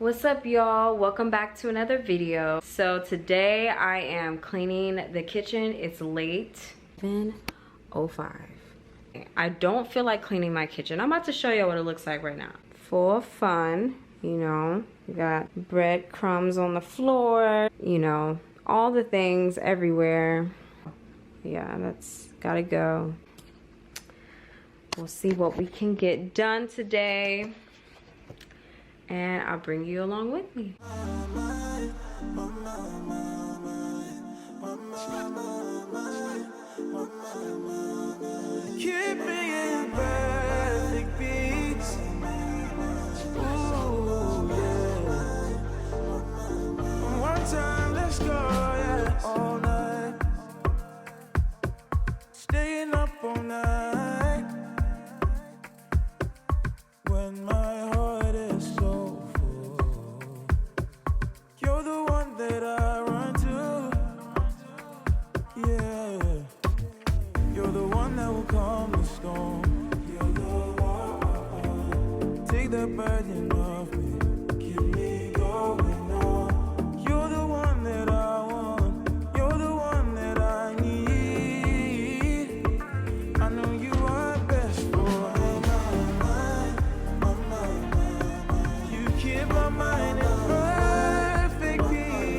What's up, y'all? Welcome back to another video. So today I am cleaning the kitchen. It's late, 7:05. I don't feel like cleaning my kitchen. I'm about to show you what it looks like right now. For fun, you know, you got breadcrumbs on the floor, you know, all the things everywhere. Yeah, that's gotta go. We'll see what we can get done today, and I'll bring you along with me. Keep me in perfect peace. Ooh, yeah. One time, let's go, yeah. All night, staying up all night. When my heart is so full, you're the one that I run to. Yeah. You're the one that will calm the storm. You're the one. Take the burden off me. Keep me going on. You're the one that I want. You're the one that I need. I know you are best for my mind. You keep my mind in perfect peace.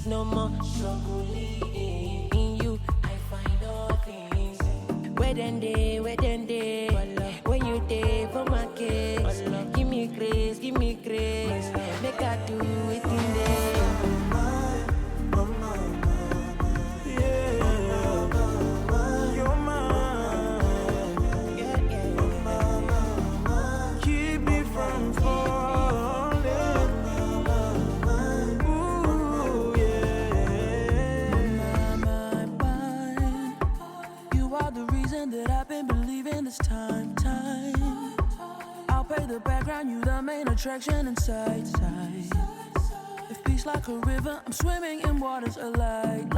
No more struggling in you. I find all things. Wait and day, when you day for my case. Give me grace, make I do it in there. That I've been believing this time. I'll pay the background, you the main attraction inside. If peace like a river, I'm swimming in waters alike.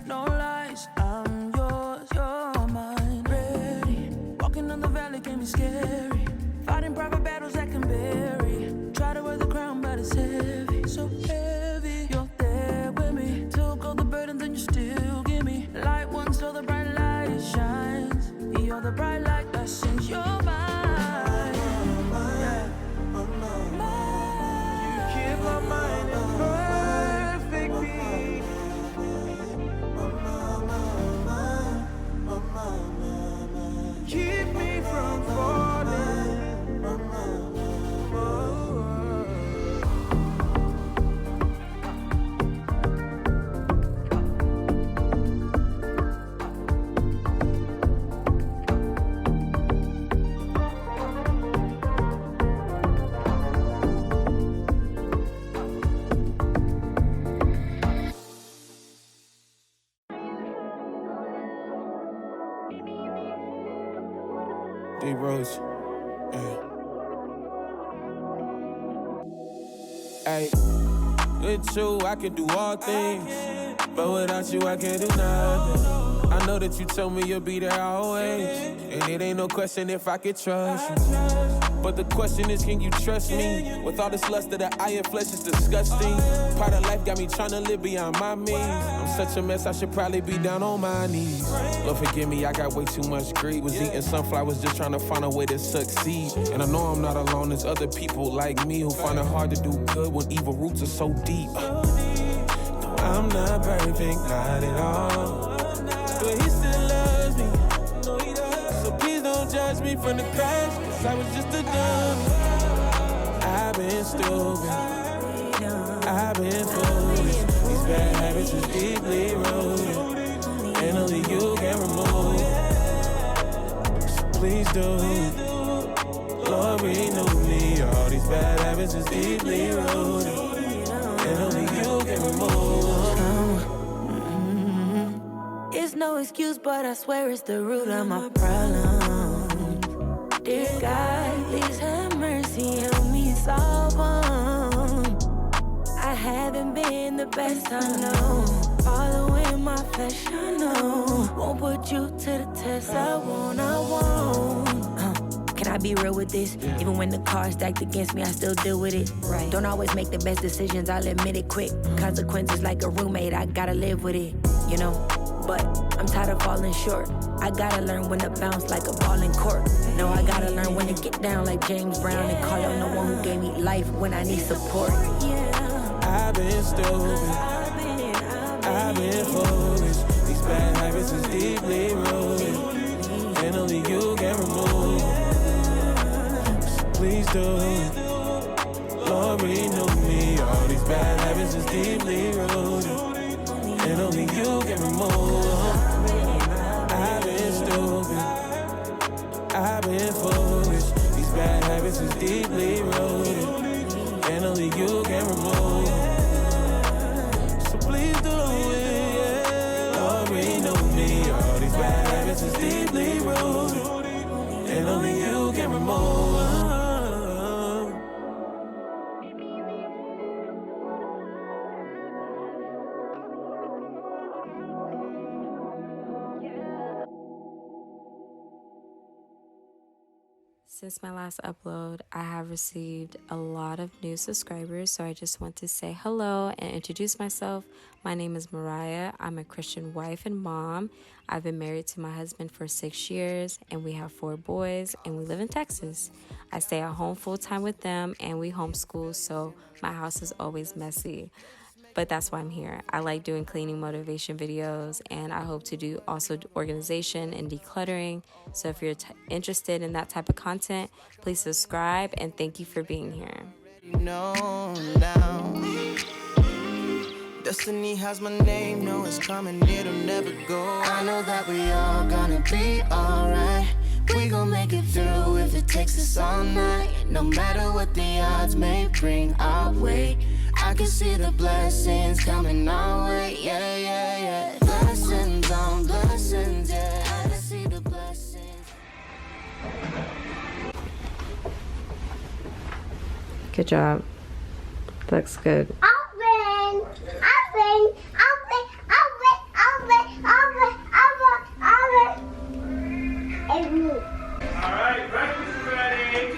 No lies, I'm yours, you're mine. Ready, walking on the valley can be scary. Fighting private battles that can bury. Try to wear the crown, but it's heavy, so heavy. You're there with me, took all the burden, then you still give me light once till the bright light shines. You're the bright light that sings your mind. You keep my mind in perfect peace. Keep me from falling. D-Rose, yeah. Hey, with you I can do all things, but without you I can't do nothing. I know that you told me you'll be there always, and it ain't no question if I could trust you. But the question is, can you trust me? With all this lust of the eye and flesh is disgusting. Part of life got me trying to live beyond my means. I'm such a mess, I should probably be down on my knees. Lord forgive me, I got way too much greed. Was eating sunflowers just trying to find a way to succeed. And I know I'm not alone, there's other people like me who find it hard to do good when evil roots are so deep. No, I'm not perfect, not at all, but he still loves me. So please don't judge me from the crash, cause I was just a dummy. I've been stupid, I've been foolish. These bad habits is deeply rooted, and only you can remove. So please do already know me. All these bad habits is deeply rooted, and only you can remove them. It's no excuse, but I swear it's the root of my problem. Dear God, please have mercy, help me solve them. I haven't been the best, I know. Following my flesh, I know. Won't put you to the test, I won't. Can I be real with this? Even when the cards stacked against me, I still deal with it. Right. Don't always make the best decisions, I'll admit it quick. Consequences like a roommate, I gotta live with it, you know? But I'm tired of falling short. I gotta learn when to bounce like a ball in court. No, I gotta learn when to get down like James Brown and call out no one who gave me life when I need support. I've been stupid, I've been foolish. These bad habits is deeply rooted, and only you can remove. So please do it. Lord, renew me. All these bad habits is deeply rooted, and only you can remove. I've been stupid, I've been foolish. These bad habits is deeply rooted, and only you can remove. So please do it, yeah. Lord, renew me. All these bad habits is deeply rooted, and only you can remove. Since my last upload, I have received a lot of new subscribers, so I just want to say hello and introduce myself. My name is Mariah. I'm a Christian wife and mom. I've been married to my husband for 6 years, and we have 4 boys, and we live in Texas. I stay at home full-time with them, and we homeschool, so my house is always messy. But that's why I'm here. I like doing cleaning motivation videos, and I hope to do also organization and decluttering. So if you're interested in that type of content, please subscribe, and thank you for being here. Destiny has my name, no, it's coming, it'll never go. I know that we all gonna be alright. We gon' make it through if it takes us all night. No matter what the odds may bring our way, I can see the blessings coming our way, yeah, yeah, yeah. Blessings on blessings, yeah. I can see the blessings. Good job. Looks good. Alright, breakfast is ready.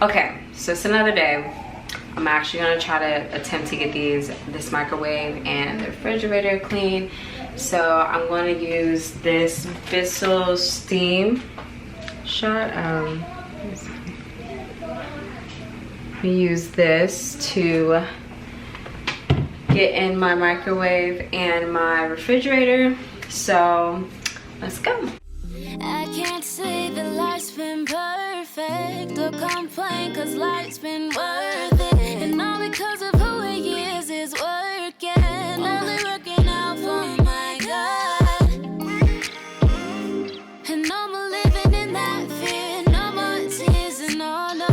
Okay, so it's another day. I'm actually gonna try to attempt to get this microwave and the refrigerator clean. So I'm gonna use this Bissell steam shot. We use this to get in my microwave and my refrigerator. So let's go. I can't say that life's been perfect or complain, cause life's been worth it. And all because of who he is working, only working out for my God. And no more living in that fear, no more tears and no, no.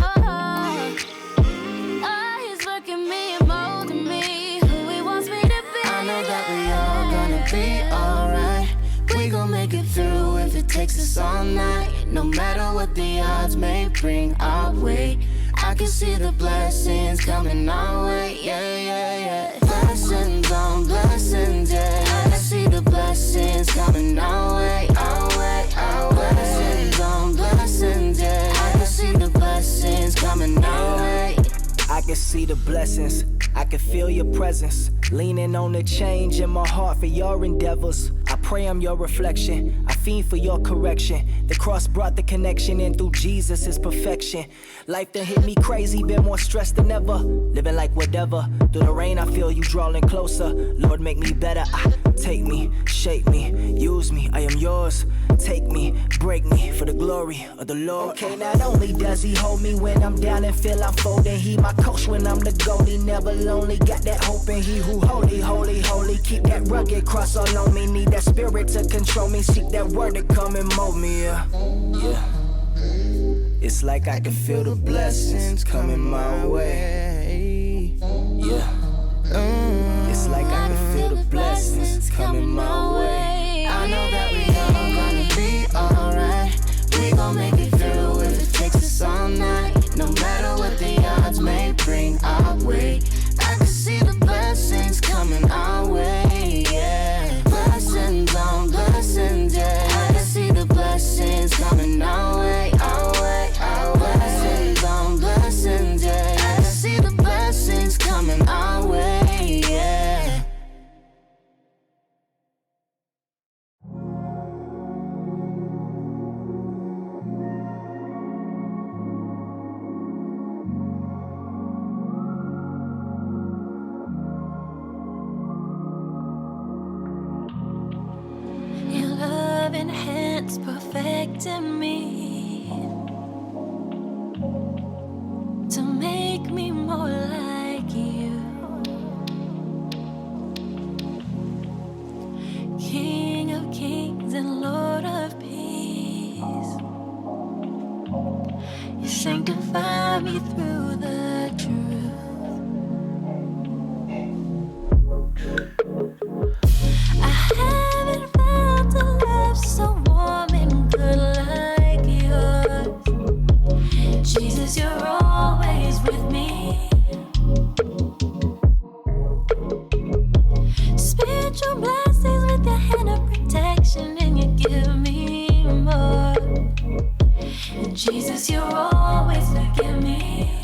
Oh, he's working me and molding me, who he wants me to be. I know that we all gonna be alright. We gon' make it through if it takes us all night. No matter what the odds may bring our way, I can see the blessings coming our way, yeah, yeah, yeah. Blessings on blessings, yeah. I can see the blessings coming our way, our way, our way. Blessings on blessings, yeah. I can see the blessings coming our way. I can see the blessings, I can feel your presence, leaning on the change in my heart for your endeavors. I pray I'm your reflection, I fiend for your correction. The cross brought the connection, and through Jesus is perfection. Life done hit me crazy, been more stressed than ever. Living like whatever, through the rain I feel you drawing closer. Lord, make me better. Take me, shape me, use me, I am yours. Take me, break me for the glory of the Lord. Okay, not only does he hold me when I'm down and feel I'm folding, he my coach when I'm the goalie, never lonely. Got that hope in he who holy, holy, holy. Keep that rugged cross all on me, need that spirit to control me. Seek that word to come and mold me, yeah. It's like I can feel the blessings coming my way, yeah. It's like I can feel the blessings coming my way. I know that we all gonna be alright. We gon' make it through if it takes us all night. No matter what the odds may bring our way, I can see the blessings coming our way, yeah. Blessings on blessings, yeah. I can see the blessings coming our way, our way, our way. Blessings on blessings, yeah. I can see the blessings coming our way, yeah. Your loving hands perfecting me to make me more like you. King of kings and Lord of peace, you sanctify me through the truth. I haven't felt a love so warm and good like yours. Jesus, you're always with me. Spiritual blessings with your hand of protection, and you give me more. Jesus, you're always forgive me.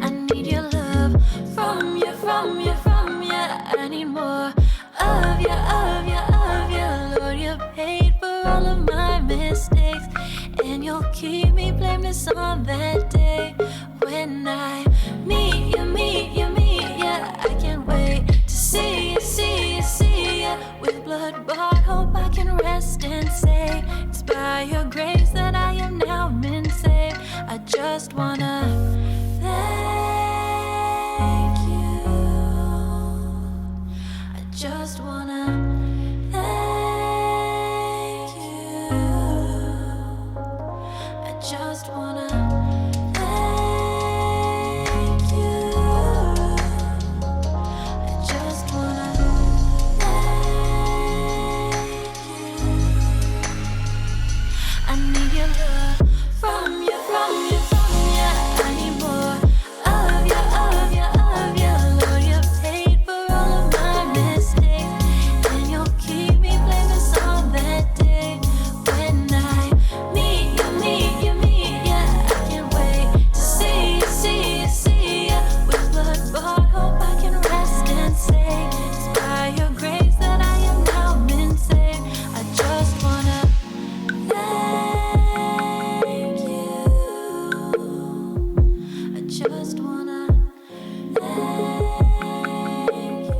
I need your love from you, from you, from you. I need more of you, of you, of you. Lord, you paid for all of my mistakes, and you'll keep me blameless on that day when I meet you, meet you, meet you. I can't wait to see you, see you, see you. With blood-bought hope I can rest and say it's by your grace that I am now been saved. I just wanna thank you. I just wanna thank you. I just wanna thank you. I just wanna thank you. I need your love from you, from you, from you. I need more of you, of you, of you. Lord, you paid for all of my mistakes, and you'll keep me blameless on that day when I meet you, meet you, meet you. I can't wait to see you, see you, see you. With blood-bought hope I can rest and say it's by your grace that I am now been saved. I just wanna thank you. I just wanna thank you.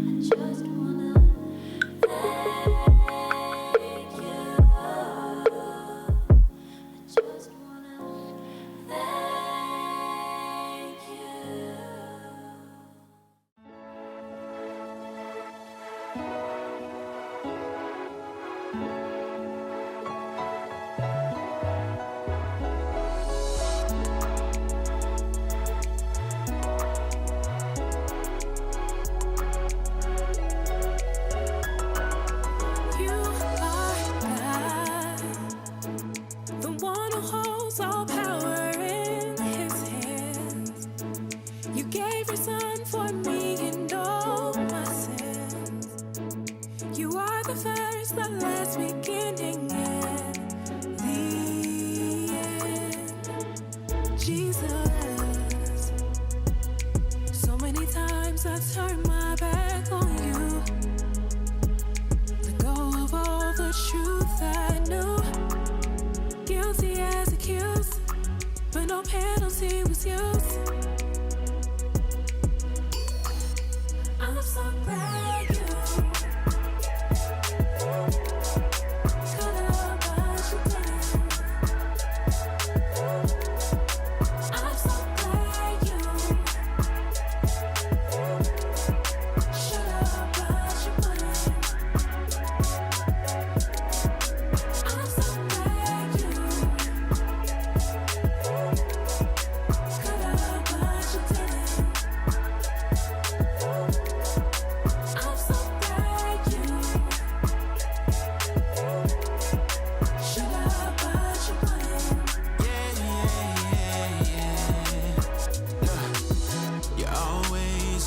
I just wanna thank you. I just wanna thank you. You are God, the one who holds all power in his hands. You gave your son for me and all my sins. You are the first, the last, beginning and the end. Jesus, so many times I turned my back on you. Let go of all the truth I knew. Guilty as accused, but no penalty was used. I'm so glad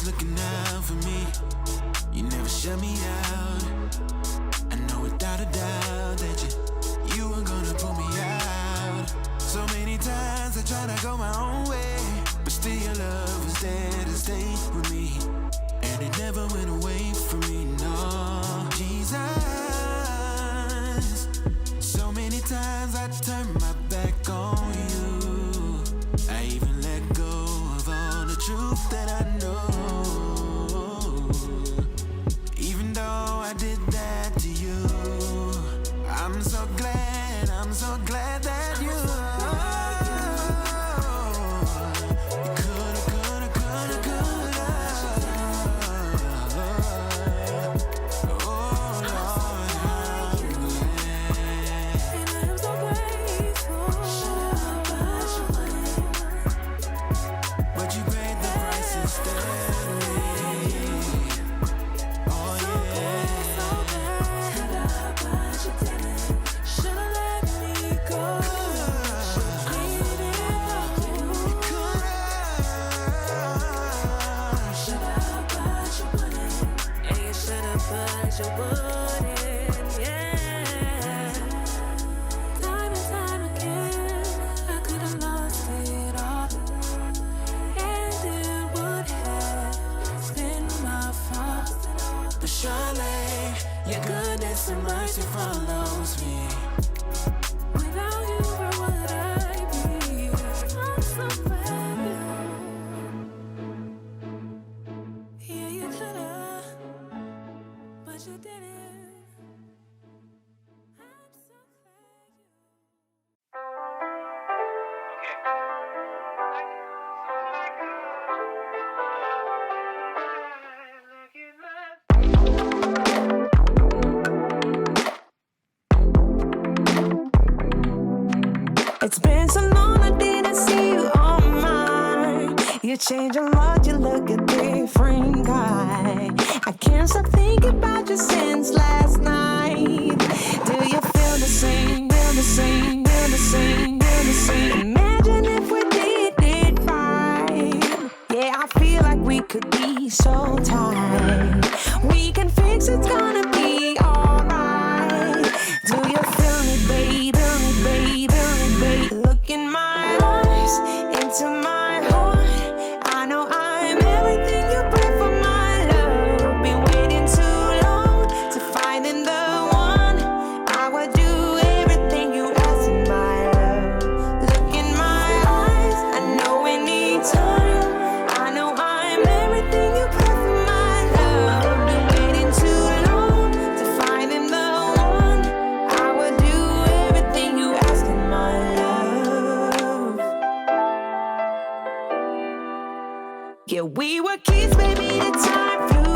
always looking out for me. You never shut me out. I know without a doubt that you were gonna pull me out. So many times I tried to go my own way, but still your love was there to stay with me. And it never went away from me, no. Jesus. So many times I turned my back on you. I even let go of all the truth that I know. Even though I did that to you, I'm so glad that you and mercy follows me. Without you, where would I be? I'm so glad. Yeah, you could've, but you didn't. I'm so It's been so long I didn't see you on mine. You changed a lot, you look a different guy. I can't stop thinking about you since last night. Do you feel the same, feel the same, feel the same, feel the same? Imagine if we did it right. Yeah, I feel like we could be so tight. We can fix it, it's gonna be alright. Do you feel me, baby? Look in my eyes, into my heart. I know I'm everything you pray for, my love. Been waiting too long to find in the one. I would do everything you ask in my love. Look in my eyes, I know we need time. I know I'm everything you pray for, my love. Been waiting too long to find in the one. I would do everything you ask in my love. Yeah, we were kids, baby, the time flew